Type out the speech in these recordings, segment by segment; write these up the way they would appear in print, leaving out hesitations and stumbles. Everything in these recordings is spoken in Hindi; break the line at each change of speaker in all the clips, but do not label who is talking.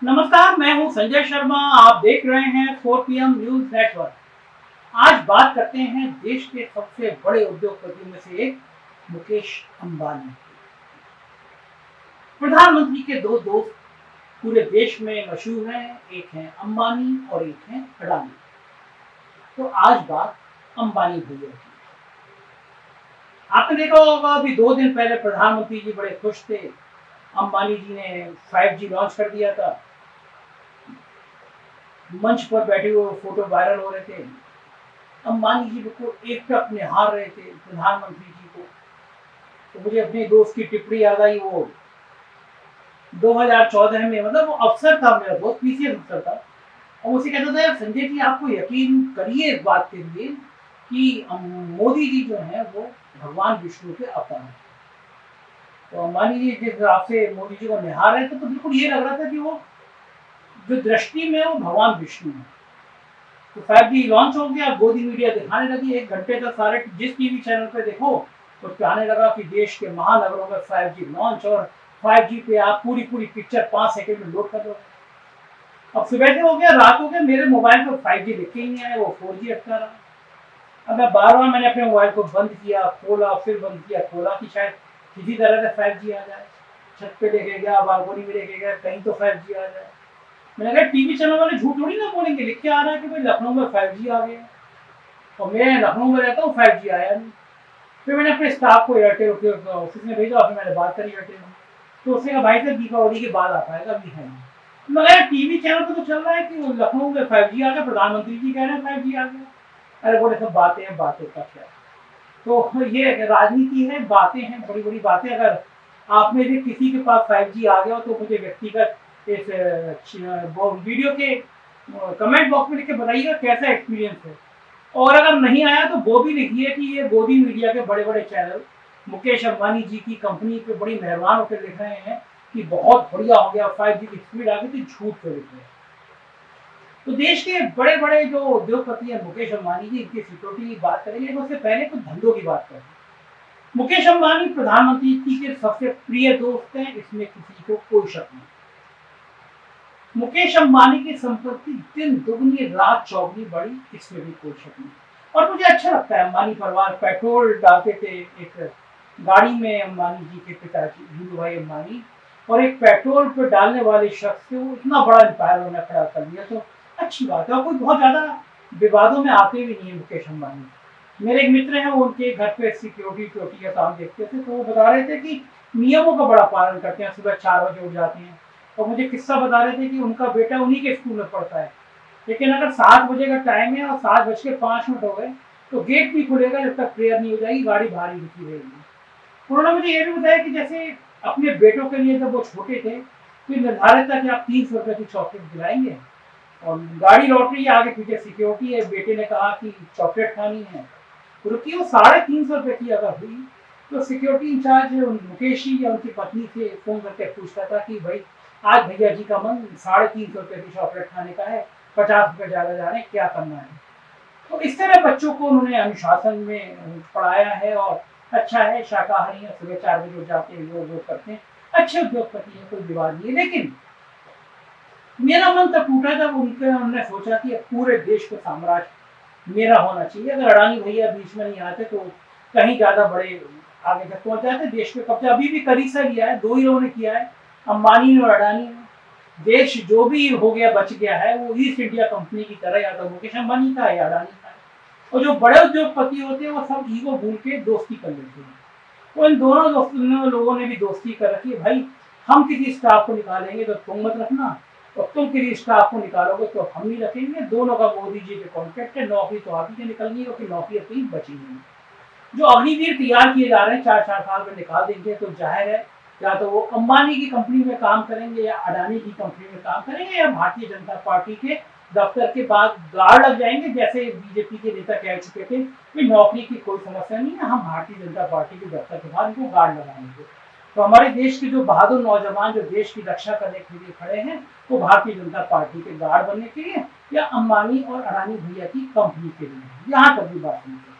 नमस्कार, मैं हूं संजय शर्मा। आप देख रहे हैं 4 PM न्यूज नेटवर्क। आज बात करते हैं देश के सबसे बड़े उद्योगपतियों में से एक मुकेश अंबानी। प्रधानमंत्री के दो दोस्त पूरे देश में मशहूर हैं, एक हैं अंबानी और एक हैं अडानी। तो आज बात अंबानी भैया की। आपने देखा होगा अभी 2 दिन पहले प्रधानमंत्री जी बड़े खुश थे। अंबानी जी ने 5G लॉन्च कर दिया था। मंच पर बैठे हुए फोटो वायरल हो रहे थे। अंबानी जी को एकटक निहार रहे थे प्रधानमंत्री जी को। तो मुझे अपने दोस्त की टिप्पणी याद आई। वो 2014 में, मतलब वो अफसर था, मेरा बहुत पीसीएस अफसर था, और मुझसे कहता था, यार संजय जी आपको यकीन करिए इस बात के लिए कि मोदी जी जो है वो भगवान विष्णु के अवतार हैं। तो अंबानी जी जिस हिसाब से मोदी जी को निहार रहे थे तो बिल्कुल ये लग रहा था कि वो जो दृष्टि में वो भगवान विष्णु है। तो 5G लॉन्च हो गया, गोदी मीडिया दिखाने लगी। 1 घंटे तक सारे जिस टीवी चैनल पे देखो तो आने लगा कि देश के महानगरों में 5G लॉन्च, और 5G पे आप पूरी पूरी पिक्चर 5 सेकंड में लोड कर दो। अब सुबह से हो गया, रात हो गया, मेरे मोबाइल पर 5G लिख के ही नहीं आया, वो 4G अटका रहा। अब मैं बार बार मैंने अपने मोबाइल को बंद किया, खोला, फिर बंद किया, खोला कि शायद किसी तरह से 5G आ जाए। छत पे लेके गया, बालकोनी में लेके गया, कहीं तो 5G आ जाए। मैंने कहा टीवी चैनल वाले झूठ थोड़ी ना बोलेंगे, लिख के आ रहा है कि भाई लखनऊ में 5G आ गया, और मैं लखनऊ में रहता हूँ, 5G आया नहीं। फिर मैंने अपने स्टाफ को एयरटेल के ऑफिस में भेजा, फिर मैंने बात करी एयरटेल में। तो उसने कहा भाई साहब दीपावली के बाद आ पाएगा, अभी है नहीं। मगर टीवी चैनल पर तो चल रहा है कि लखनऊ में 5G आ गया, प्रधानमंत्री जी कह रहे हैं 5G आ गया। अरे बोले सब बातें हैं, बातों का क्या। तो ये राजनीति है, बातें हैं, बड़ी बड़ी बातें। अगर आप में से किसी के पास 5G आ गया हो तो मुझे व्यक्तिगत इस वीडियो के कमेंट बॉक्स में लिख के बताइएगा कैसा एक्सपीरियंस है। और अगर नहीं आया तो वो भी लिखिए कि ये गोदी मीडिया के बड़े बड़े चैनल मुकेश अंबानी जी की कंपनी पे बड़ी मेहरबान होकर लिख रहे हैं कि बहुत बढ़िया हो गया, 5G की स्पीड आ गई थी, झूठ पे लिख रहे हैं। तो देश के बड़े बड़े जो उद्योगपति हैं मुकेश अंबानी जी, इनकी सिक्योरिटी की बात करेंगे, लेकिन उससे पहले कुछ धंधों की बात करें। मुकेश अंबानी प्रधानमंत्री जी के सबसे प्रिय दोस्त हैं, इसमें किसी को कोई शक नहीं। मुकेश अंबानी की संपत्ति दिन दुगनी रात चौगनी बढ़ी, इसमें भी कोई शक नहीं। और मुझे अच्छा लगता है, अंबानी परिवार पेट्रोल डालते थे एक गाड़ी में, अंबानी जी के पिताजी धीरू भाई अंबानी, और एक पेट्रोल पे डालने वाले शख्स से वो इतना बड़ा एम्पायर उन्होंने खड़ा कर दिया। तो अच्छी बात है, और कोई बहुत ज्यादा विवादों में आते भी नहीं है मुकेश अंबानी। मेरे एक मित्र हैं, वो उनके घर पे सिक्योरिटी का काम देखते थे, तो वो बता रहे थे कि नियमों का बड़ा पालन करते हैं, सुबह 4 बजे उठ जाते हैं। और मुझे किस्सा बता रहे थे कि उनका बेटा उन्हीं के स्कूल में पढ़ता है, लेकिन अगर 7 बजे का टाइम है और 7:05 हो गए तो गेट नहीं खुलेगा जब तक प्रेयर नहीं हो जाएगी, गाड़ी बाहर ही रुकी रहेगी। उन्होंने मुझे ये भी बताया कि जैसे अपने बेटों के लिए जब वो छोटे थे तो निर्धारित था कि आप 300 रुपए की चॉकलेट दिलाएंगे, और गाड़ी लौट रही है, आगे पीछे सिक्योरिटी है, बेटे ने कहा कि चॉकलेट खानी है, रुकी। वो 350 रुपए की अगर हुई तो सिक्योरिटी इंचार्ज मुकेश जी या उनकी पत्नी से फोन करके पूछता था कि भाई आज भैया जी का मन 350 रुपए की चॉकलेट खाने का है, 50 रुपए ज्यादा जा रहे हैं, क्या करना है। तो इस तरह बच्चों को उन्होंने अनुशासन में पढ़ाया है, और अच्छा है, शाकाहारी है, सुबह 4 बजे उठ जाते हैं, वो करते हैं, अच्छे उद्योगपति है, कोई विवाद नहीं है। लेकिन मेरा मन तब टूटा जब उन्होंने सोचा कि पूरे देश को साम्राज्य मेरा होना चाहिए। अगर अडानी भैया बीच में नहीं आते तो कहीं ज्यादा बड़े आगे तक पहुंच जाते। देश पे कब्जा अभी भी करी सा लिया है, 2 ही लोगों ने किया है, अंबानी और अडानी ने। देश जो भी हो गया बच गया है वो ईस्ट इंडिया कंपनी की तरह, या तो मुकेश अंबानी का है या अडानी का है। और जो बड़े उद्योगपति होते हैं वो सब ईगो भूल के दोस्ती कर लेते हैं। तो इन दोनों लोगों ने भी दोस्ती कर रखी है। भाई हम किसी स्टाफ को निकालेंगे तो तुम मत रखना, और तुम किसी स्टाफ को निकालोगे तो हम नहीं रखेंगे। दोनों का मोदी जी के कॉन्ट्रैक्ट है, नौकरी तो आप ही से निकलनी है, क्योंकि नौकरी अपनी बची नहीं। जो अग्निवीर तैयार किए जा रहे हैं 4-4 साल में निकाल देंगे, तो जाहिर है या तो वो अंबानी की कंपनी में काम करेंगे या अडानी की कंपनी में काम करेंगे, या भारतीय जनता पार्टी के दफ्तर के बाद गार्ड लग जाएंगे। जैसे बीजेपी के नेता कह चुके थे कि नौकरी की कोई समस्या नहीं है, हम भारतीय जनता पार्टी के दफ्तर के बाद उनको गार्ड लगाएंगे। तो हमारे देश के जो बहादुर नौजवान जो देश की रक्षा करने के लिए खड़े हैं, वो भारतीय जनता पार्टी के गार्ड बनने के लिए या अंबानी और अडानी भैया की कंपनी के लिए। यहाँ तक भी बात नहीं है।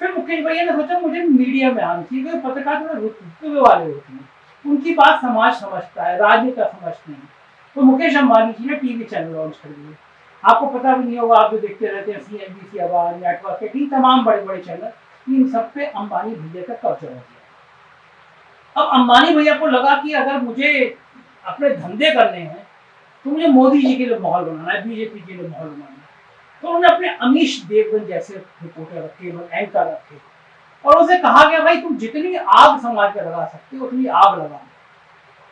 फिर मुकेश भैया ने सोचा मुझे मीडिया में आना चाहिए, पत्रकार थोड़े रुतबे वाले होते हैं, उनकी बात समाज समझता है, राजनीति का समझते हैं। तो मुकेश अंबानी जी ने टीवी चैनल लॉन्च कर दिए। आपको पता भी नहीं होगा, आप जो देखते रहते हैं CNBC, आवाज नेटवर्क के तमाम बड़े बड़े चैनल, इन सब पे अंबानी भैया का कब्जा हो गया। अब अंबानी भैया को लगा कि अगर मुझे अपने धंधे करने हैं तो मुझे मोदी जी के लिए माहौल बनाना है, बीजेपी के लिए माहौल बनाना है। तो उन्होंने अपने अमीश देवगन जैसे रिपोर्टर रखे, एंकर रखे, और उसे कहा गया भाई तुम जितनी आग समाज में लगा सकते हो उतनी आग लगा,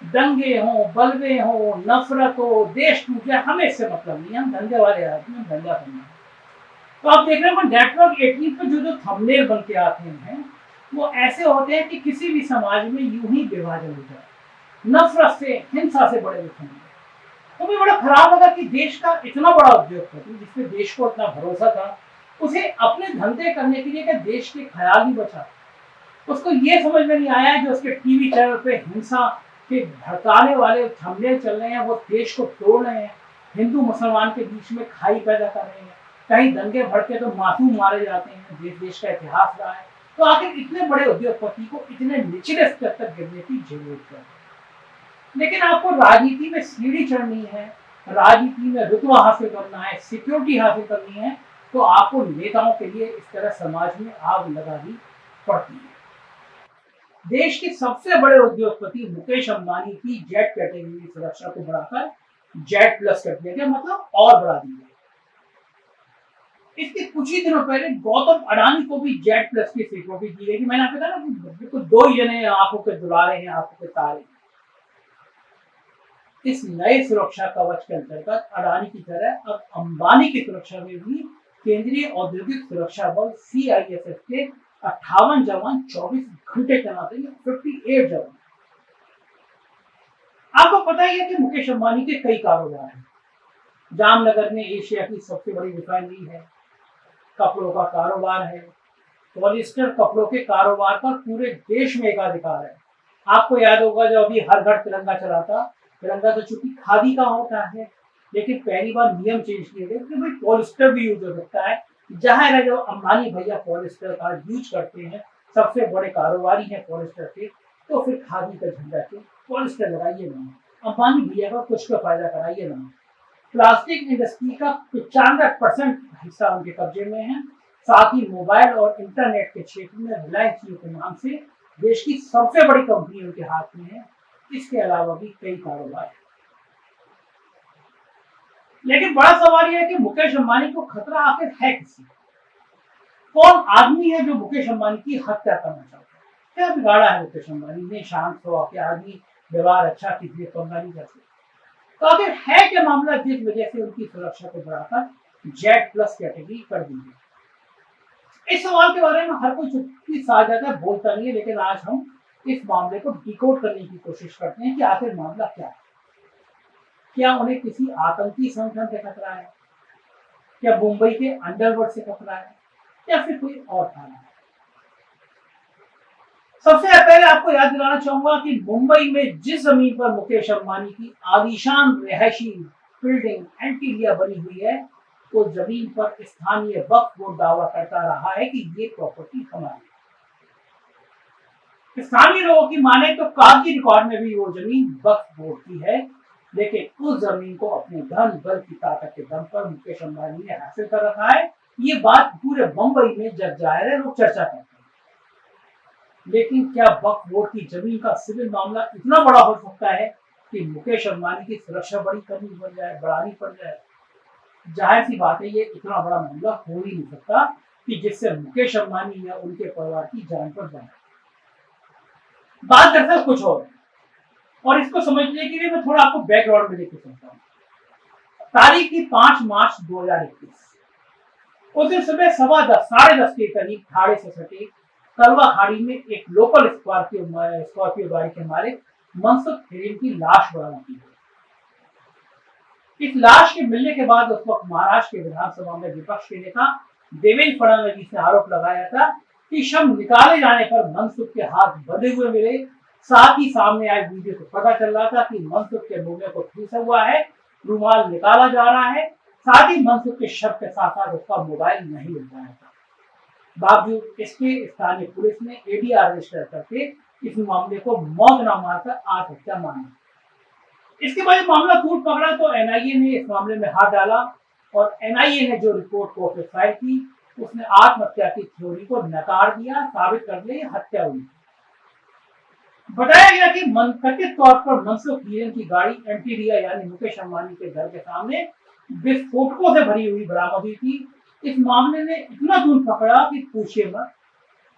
दंगे हो, बलवे हो, नफरत हो, देश टूटे, हमें इससे मतलब नहीं, हम धंधे वाले आदमी, हम धंधा करना है। तो आप देख रहे हो नेटवर्क 18 पे जो थंबनेल बन के आते हैं वो ऐसे होते हैं कि किसी भी समाज में यूं ही विभाजन हो जाए, नफरत से, हिंसा से बड़े हुए। तो मुझे बड़ा खराब लगा कि देश का इतना बड़ा उद्योगपति जिसपे देश को इतना भरोसा था, उसे अपने धंधे करने के लिए क्या देश के ख्याल नहीं बचा। उसको ये समझ में नहीं आया कि उसके टीवी चैनल पे हिंसा के भड़काने वाले थंबनेल चल रहे हैं, वो देश को तोड़ रहे हैं, हिंदू मुसलमान के बीच में खाई पैदा कर रहे हैं, कहीं दंगे भड़के तो मासूम मारे जाते हैं, देश का इतिहास रहा है। तो आखिर इतने बड़े उद्योगपति को इतने निचले स्तर तक गिरने की जरूरत है। लेकिन आपको राजनीति में सीढ़ी चढ़नी है, राजनीति में रुतबा हासिल करना है, सिक्योरिटी हासिल करनी है, तो आपको नेताओं के लिए इस तरह समाज में आग लगानी पड़ती है। देश के सबसे बड़े उद्योगपति मुकेश अंबानी की जेट कैटेगरी की सुरक्षा को बढ़ाकर जेट प्लस कर दिया गया, मतलब और बढ़ा दिया। इसके कुछ ही दिनों पहले गौतम अडानी को भी जेट प्लस की सिक्योरिटी दी गई। मैंने आपको कहा ना, बिल्कुल दो ही जने आंखों के दुलारे हैं, आंखों के तारे। इस नए सुरक्षा कवच के अंतर्गत अडानी की तरह अब अंबानी की सुरक्षा में भी केंद्रीय औद्योगिक सुरक्षा बल CISF के 58 जवान 24 घंटे तैनात हैं, 58 जवान। आपको पता ही है कि मुकेश अंबानी के कई कारोबार हैं। जामनगर में एशिया की सबसे बड़ी रिफाइनरी है, कपड़ों का कारोबार है, पॉलिस्टर कपड़ों के कारोबार पर पूरे देश में एकाधिकार है। आपको याद होगा जब अभी हर घर तिरंगा चला था, तिरंगा तो चूंकि खादी का होता है, लेकिन पहली बार नियम चेंज किए गए कि भाई पॉलिस्टर भी यूज हो सकता है। जाहिर है जब अंबानी भैया पॉलिस्टर का यूज करते हैं, सबसे बड़े कारोबारी हैं पॉलिस्टर के, तो फिर खादी का झंडा के पॉलिस्टर लगाइए ना, अंबानी भैया का कुछ का फायदा कराइए ना। प्लास्टिक इंडस्ट्री का 95% हिस्सा उनके कब्जे में है। साथ ही मोबाइल और इंटरनेट के क्षेत्र में रिलायंस जियो के नाम से देश की सबसे बड़ी कंपनी उनके हाथ में है। इसके अलावा भी कई कारोबार है। लेकिन बड़ा सवाल यह है कि मुकेश अंबानी को खतरा आखिर है किसी? कौन आदमी है जो मुकेश अंबानी की हत्या करना चाहता है? क्या बिगाड़ा है मुकेश अंबानी ने? शांत स्वभाव आदमी, व्यवहार अच्छा, किसी पंगा नहीं करते। तो आखिर है क्या मामला जिस वजह से उनकी सुरक्षा को बढ़ाकर जेट प्लस कैटेगरी कर दी गई? इस सवाल के बारे में हर कोई चुप्पी साझ जाता है, बोलता नहीं है, लेकिन आज हम इस मामले को डिकोड करने की कोशिश करते हैं कि आखिर मामला क्या है। क्या उन्हें किसी आतंकी संगठन से खतरा है? क्या मुंबई के अंडरवर्ल्ड से खतरा है, या फिर कोई और कारण है? सबसे पहले आपको याद दिलाना चाहूंगा कि मुंबई में जिस जमीन पर मुकेश अंबानी की आलीशान रिहायशी बिल्डिंग एंटीलिया बनी हुई है, तो जमीन पर स्थानीय वक्फ बोर्ड दावा करता रहा है कि ये प्रॉपर्टी हमारी। स्थानीय लोगों की माने तो कागजी रिकॉर्ड में भी वो जमीन वक्फ बोर्ड की है, लेकिन उस जमीन को अपने धन बल की ताकत के दम पर मुकेश अंबानी ने हासिल कर रखा है। ये बात पूरे मुंबई में जग जाहिर है, लोग चर्चा करते हैं। लेकिन क्या वक्फ बोर्ड की जमीन का सिविल मामला इतना बड़ा हो सकता है कि मुकेश अंबानी की सुरक्षा बड़ी करनी पड़ जाए, बढ़ानी पड़ जाए? जाहिर सी बात है, ये इतना बड़ा मामला हो ही नहीं सकता कि जिससे मुकेश अंबानी या उनके परिवार की जान पर जाए। बात दरअसल कुछ और इसको समझने के लिए मैं थोड़ा आपको बैकग्राउंड में लेकर चलता हूँ। तारीख थी 5 मार्च 2021। उस दिन सुबह 10:15 साढ़े 10 के करीब ठाणे से सटे कलवा खाड़ी में एक लोकल स्कॉर्पियो गाड़ी के मालिक मनसुख हिरेन की लाश बरामद की गई। इस लाश के मिलने के बाद उस वक्त महाराष्ट्र के विधानसभा में विपक्ष के नेता देवेंद्र फडणवीस ने आरोप लगाया था कि शव निकाले जाने पर मनसुख के हाथ बंधे हुए मिले। साथ ही सामने आए वीडियो से पता चल रहा था कि मनसुख के मुंह में कुछ ठूसा हुआ है, रुमाल निकाला जा रहा है। साथ ही मनसुख के शव के साथ साथ उसका मोबाइल नहीं मिल पाया था। बावजूद इसके स्थानीय पुलिस ने ADR रजिस्टर करके इस मामले को मौत न मारकर आत्महत्या माना। इसके बाद जब मामला फूट पकड़ा तो एनआईए ने इस मामले में हाथ डाला और एनआईए ने जो रिपोर्ट कोर्ट में फाइल की उसने आत्महत्या की थ्योरी को नकार दिया, साबित कर दिया हत्या हुई। बताया गया कि कथित तौर पर मनसुख हिरेन की गाड़ी एमटीडीआई यानी मुकेश अंबानी के घर के सामने विस्फोटकों से भरी हुई बरामद हुई थी। इस मामले ने इतना दूर पकड़ा कि पूछिए मत।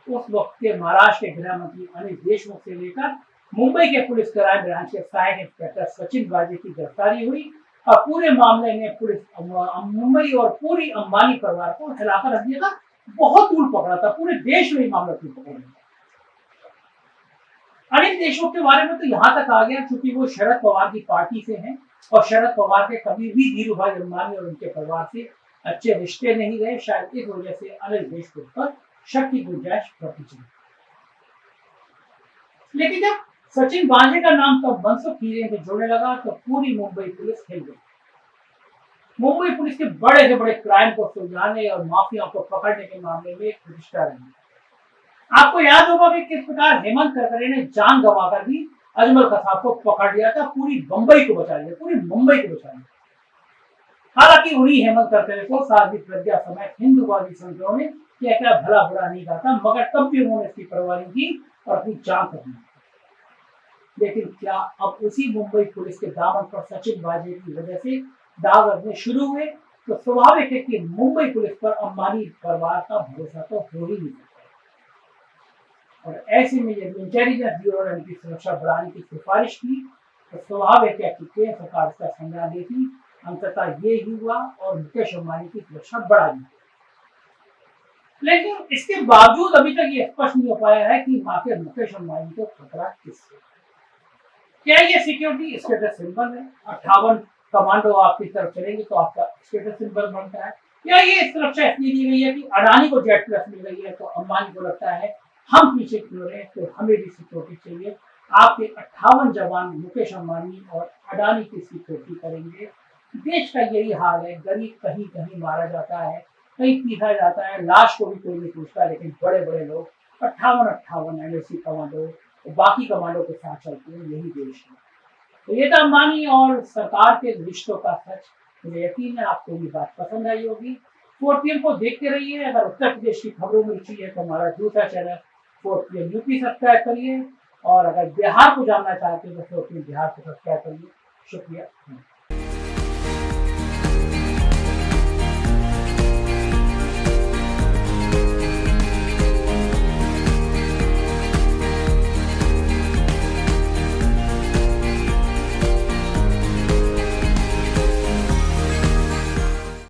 उस वक्त के महाराष्ट्र के गृह मंत्री अनिल देशमुख से लेकर मुंबई के पुलिस क्राइम ब्रांच के सहायक इंस्पेक्टर सचिन वाजे की गिरफ्तारी हुई और पूरे मामले ने पुलिस मुंबई और पूरी अंबानी परिवार को हिलाकर रख दिया था। बहुत दूर पकड़ा था, पूरे देश में मामला दूर पकड़ा। अनिल देशमुख के बारे में तो यहाँ तक आ गया क्योंकि वो शरद पवार की पार्टी से हैं और शरद पवार के कभी भी धीरू भाई अंबानी और उनके परिवार से अच्छे रिश्ते नहीं रहे। शायद इस वजह से अनिल देशमुख पर शक की गुंजाइश बढ़ती चली। लेकिन जब सचिन वाजे का नाम तब मनसुख हिरेन से जोड़ने लगा तो पूरी मुंबई पुलिस हिल गई। मुंबई पुलिस के बड़े से बड़े क्राइम को सुलझाने और माफियाओं को पकड़ने के मामले में एक प्रतिष्ठा रही। आपको याद होगा कि किस प्रकार हेमंत करकरे ने जान गंवाकर भी अजमल कसाब को पकड़ लिया था, पूरी मुंबई को बचा लिया, पूरी मुंबई को बचा लिया। हालांकि उन्हीं हेमंत करकरे को साध्वी प्रज्ञा समेत हिंदुवादी संगठनों ने क्या भला बुरा नहीं कहा था, मगर तब भी उन्होंने इसकी परवाह नहीं की और अपनी जान तक नहीं। लेकिन क्या अब उसी मुंबई पुलिस के दामन पर सचिन वाजे की वजह से दाग लगने शुरू हुए तो स्वाभाविक है कि मुंबई पुलिस पर अंबानी परिवार का भरोसा तो हो ही नहीं सकता। और ऐसे में यदि इंटेलिजेंस ब्यूरो ने उनकी सुरक्षा बढ़ाने की सिफारिश की तो स्वाभाविक है कि केंद्र सरकार इसका संज्ञान लेती। अंततः ये ही हुआ और मुकेश अंबानी की सुरक्षा बढ़ा दी। लेकिन इसके बावजूद अभी तक ये स्पष्ट नहीं हो पाया है कि आखिर मुकेश अंबानी को खतरा किससे। क्या ये सिक्योरिटी स्टेटस सिंबल है? 58 कमांडो आपकी तरफ चलेंगे तो आपका स्टेटस सिंबल बनता है, या ये सुरक्षा इसलिए दी गई है कि अडानी को जेट प्लस मिल गई है तो अंबानी को लगता है हम पीछे क्यों रहे, तो हमें भी सिक्योरिटी चाहिए। आपके 58 जवान मुकेश अंबानी और अडानी की सिक्योरिटी करेंगे। देश का यही हाल है, गरीब कहीं कहीं मारा जाता है, कहीं पीसा जाता है, लाश को भी कोई नहीं पूछता, लेकिन बड़े बड़े लोग 58 एनएससी कमांडो बाकी कमांडो के साथ चलते हैं। यही देश है। तो ये था अंबानी और सरकार के रिश्तों का सच। मुझे यकीन है आपको ये बात पसंद आई होगी। 4 PM को देखते रहिए। अगर उत्तर प्रदेश की खबरों में रुचि है तो हमारा दूसरा चैनल 4 PM यूपी सब्सक्राइब करिए, और अगर बिहार को जानना चाहते हैं तो 4 PM बिहार को सब्सक्राइब करिए। शुक्रिया।